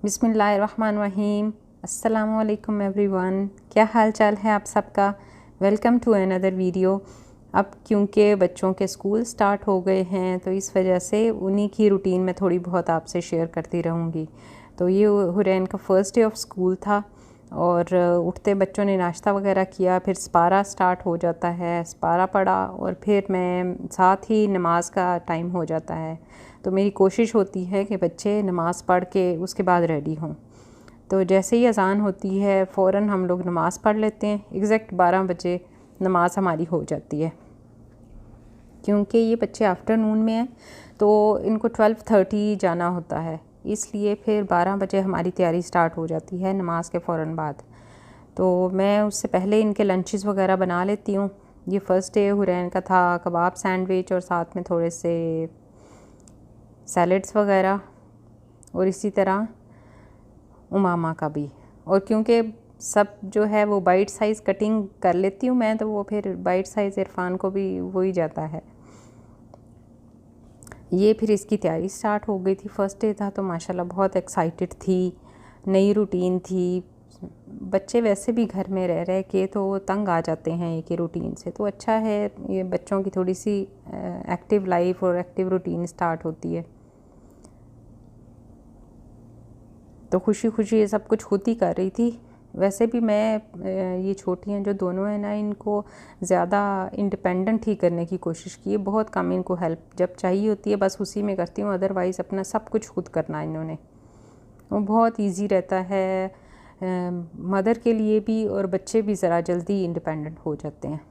बिस्मिल्लाहिर्रहमानिर्रहीम। अस्सलामुअलैकुम एवरीवन, क्या हाल चाल है आप सबका। Welcome to another video. अब क्योंकि बच्चों के स्कूल स्टार्ट हो गए हैं तो इस वजह से उन्हीं की रूटीन में थोड़ी बहुत आपसे शेयर करती रहूँगी। तो ये हुरैन का फ़र्स्ट डे ऑफ स्कूल था और उठते बच्चों ने नाश्ता वगैरह किया, फिर स्पारा स्टार्ट हो जाता है, स्पारा पढ़ा और फिर मैं साथ ही नमाज का टाइम हो जाता है। तो मेरी कोशिश होती है कि बच्चे नमाज़ पढ़ के उसके बाद रेडी हों। तो जैसे ही अज़ान होती है फ़ौरन हम लोग नमाज़ पढ़ लेते हैं। एग्जैक्ट 12 बजे नमाज हमारी हो जाती है। क्योंकि ये बच्चे आफ्टरनून में हैं तो इनको 12:30 जाना होता है, इसलिए फिर 12 बजे हमारी तैयारी स्टार्ट हो जाती है नमाज के फ़ौरन बाद। तो मैं उससे पहले इनके लंचेस वगैरह बना लेती हूँ। ये फ़र्स्ट डे हुरैन का था, कबाब सैंडविच और साथ में थोड़े से सैलड्स वगैरह, और इसी तरह उमामा का भी। और क्योंकि सब जो है वो बाइट साइज़ कटिंग कर लेती हूँ मैं, तो वो फिर बाइट साइज़ इरफान को भी वो ही जाता है। ये फिर इसकी तैयारी स्टार्ट हो गई थी। फ़र्स्ट डे था तो माशाल्लाह बहुत एक्साइटेड थी, नई रूटीन थी। बच्चे वैसे भी घर में रह रह के तो तंग आ जाते हैं एक ही रूटीन से, तो अच्छा है ये बच्चों की थोड़ी सी एक्टिव लाइफ और एक्टिव रूटीन स्टार्ट होती है। तो खुशी खुशी ये सब कुछ खुद ही कर रही थी। वैसे भी मैं ये छोटी हैं जो दोनों हैं ना, इनको ज़्यादा इंडिपेंडेंट ही करने की कोशिश की है। बहुत कम इनको हेल्प जब चाहिए होती है बस उसी में करती हूँ, अदरवाइज़ अपना सब कुछ खुद करना इन्होंने। वो बहुत इजी रहता है मदर के लिए भी, और बच्चे भी ज़रा जल्दी इंडिपेंडेंट हो जाते हैं।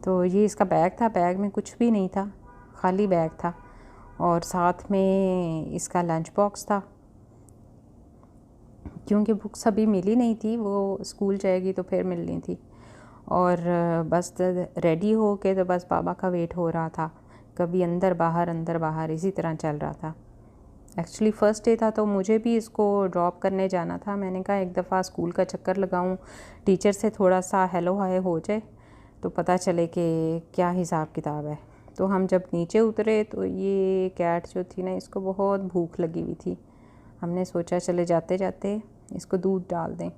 तो ये इसका बैग था, बैग में कुछ भी नहीं था, खाली बैग था, और साथ में इसका लंच बॉक्स था। क्योंकि बुक्स अभी मिली नहीं थी, वो स्कूल जाएगी तो फिर मिलनी थी। और बस रेडी हो के तो बस पापा का वेट हो रहा था, कभी अंदर बाहर इसी तरह चल रहा था। एक्चुअली फ़र्स्ट डे था तो मुझे भी इसको ड्रॉप करने जाना था। मैंने कहा एक दफ़ा स्कूल का चक्कर लगाऊं, टीचर से थोड़ा सा हेलो हाय हो जाए तो पता चले कि क्या हिसाब किताब है। तो हम जब नीचे उतरे तो ये कैट जो थी ना, इसको बहुत भूख लगी हुई थी। हमने सोचा चले जाते जाते इसको दूध डाल दें,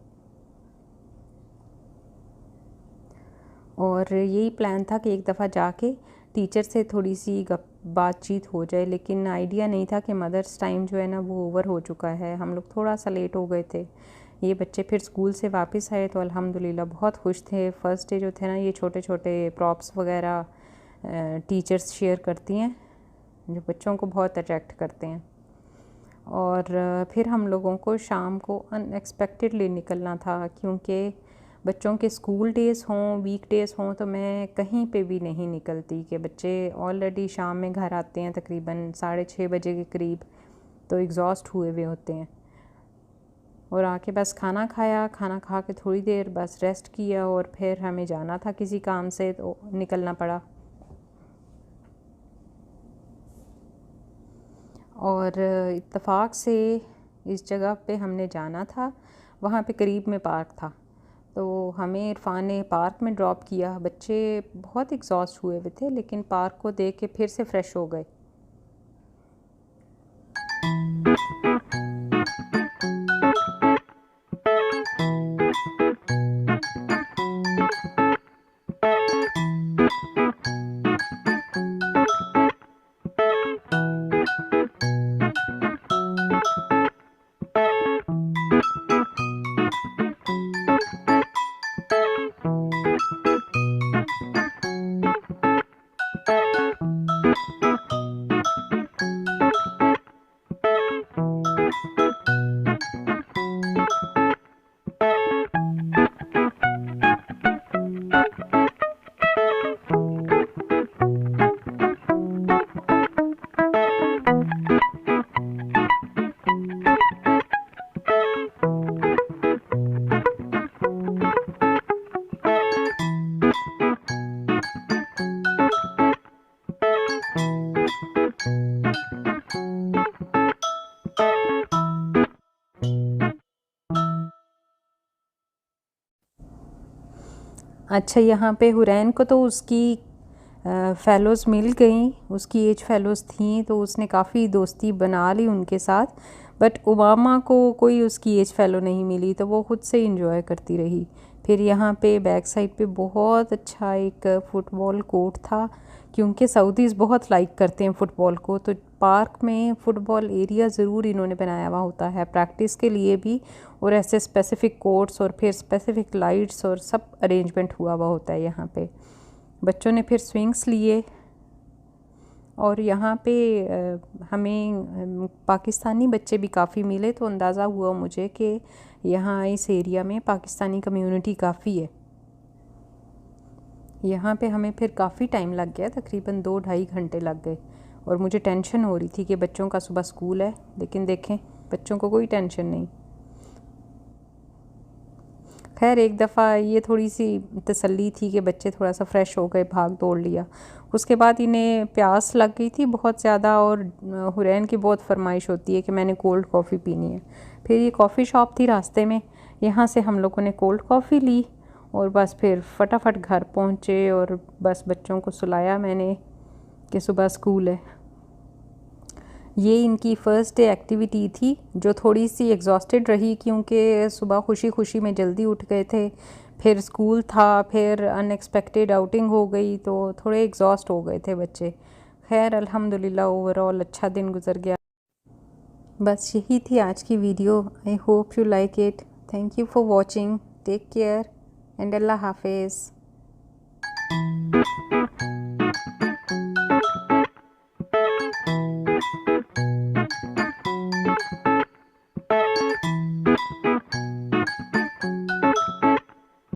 और यही प्लान था कि एक दफ़ा जाके टीचर से थोड़ी सी बातचीत हो जाए। लेकिन आइडिया नहीं था कि मदर्स टाइम जो है ना वो ओवर हो चुका है। हम लोग थोड़ा सा लेट हो गए थे। ये बच्चे फिर स्कूल से वापस आए तो अल्हम्दुलिल्लाह बहुत खुश थे। फ़र्स्ट डे जो थे ना, ये छोटे छोटे प्रॉप्स वगैरह टीचर्स शेयर करती हैं जो बच्चों को बहुत अट्रैक्ट करते हैं। और फिर हम लोगों को शाम को अनएक्सपेक्टेडली निकलना था, क्योंकि बच्चों के स्कूल डेज़ हों, वीक डेज़ हों, तो मैं कहीं पे भी नहीं निकलती। कि बच्चे ऑलरेडी शाम में घर आते हैं तकरीबन 6:30 बजे के करीब, तो एग्जॉस्ट हुए हुए होते हैं। और आके बस खाना खाया, खाना खा के थोड़ी देर बस रेस्ट किया, और फिर हमें जाना था किसी काम से तो निकलना पड़ा। और इत्तेफाक से इस जगह पे हमने जाना था, वहाँ पे करीब में पार्क था, तो हमें इरफान ने पार्क में ड्रॉप किया। बच्चे बहुत एग्जॉस्ट हुए हुए थे, लेकिन पार्क को देख के फिर से फ्रेश हो गए। अच्छा, यहाँ पे हुरैन को तो उसकी फ़ेलोज़ मिल गई, उसकी एज फ़ेलोज़ थी, तो उसने काफ़ी दोस्ती बना ली उनके साथ। बट ओबामा को कोई उसकी एज फेलो नहीं मिली, तो वो खुद से इंजॉय करती रही। फिर यहाँ पे बैक साइड पे बहुत अच्छा एक फ़ुटबॉल कोर्ट था, क्योंकि सऊदीज़ बहुत लाइक करते हैं फ़ुटबॉल को, तो पार्क में फ़ुटबॉल एरिया ज़रूर इन्होंने बनाया हुआ होता है प्रैक्टिस के लिए भी, और ऐसे स्पेसिफ़िक कोर्ट्स और फिर स्पेसिफ़िक लाइट्स और सब अरेंजमेंट हुआ हुआ होता है यहाँ पे। बच्चों ने फिर स्विंग्स लिए, और यहाँ पे हमें पाकिस्तानी बच्चे भी काफ़ी मिले, तो अंदाज़ा हुआ मुझे कि यहाँ इस एरिया में पाकिस्तानी कम्युनिटी काफ़ी है। यहाँ पे हमें फिर काफ़ी टाइम लग गया, तकरीबन 2-2.5 घंटे लग गए, और मुझे टेंशन हो रही थी कि बच्चों का सुबह स्कूल है, लेकिन देखें बच्चों को कोई टेंशन नहीं। खैर एक दफ़ा ये थोड़ी सी तसल्ली थी कि बच्चे थोड़ा सा फ्रेश हो गए, भाग दौड़ लिया। उसके बाद इन्हें प्यास लग गई थी बहुत ज़्यादा, और हुरैन की बहुत फरमाइश होती है कि मैंने कोल्ड कॉफ़ी पीनी है। फिर ये कॉफ़ी शॉप थी रास्ते में, यहाँ से हम लोगों ने कोल्ड कॉफ़ी ली, और बस फिर फटाफट घर पहुँचे, और बस बच्चों को सुलाया मैंने कि सुबह स्कूल है। ये इनकी फ़र्स्ट डे एक्टिविटी थी, जो थोड़ी सी एग्जॉस्टेड रही, क्योंकि सुबह खुशी खुशी में जल्दी उठ गए थे, फिर स्कूल था, फिर अनएक्सपेक्टेड आउटिंग हो गई, तो थोड़े एग्जॉस्ट हो गए थे बच्चे। खैर अल्हम्दुलिल्लाह ओवरऑल अच्छा दिन गुजर गया। बस यही थी आज की video. I hope you like it. Thank you for watching. Take care and अल्लाह हाफिज़।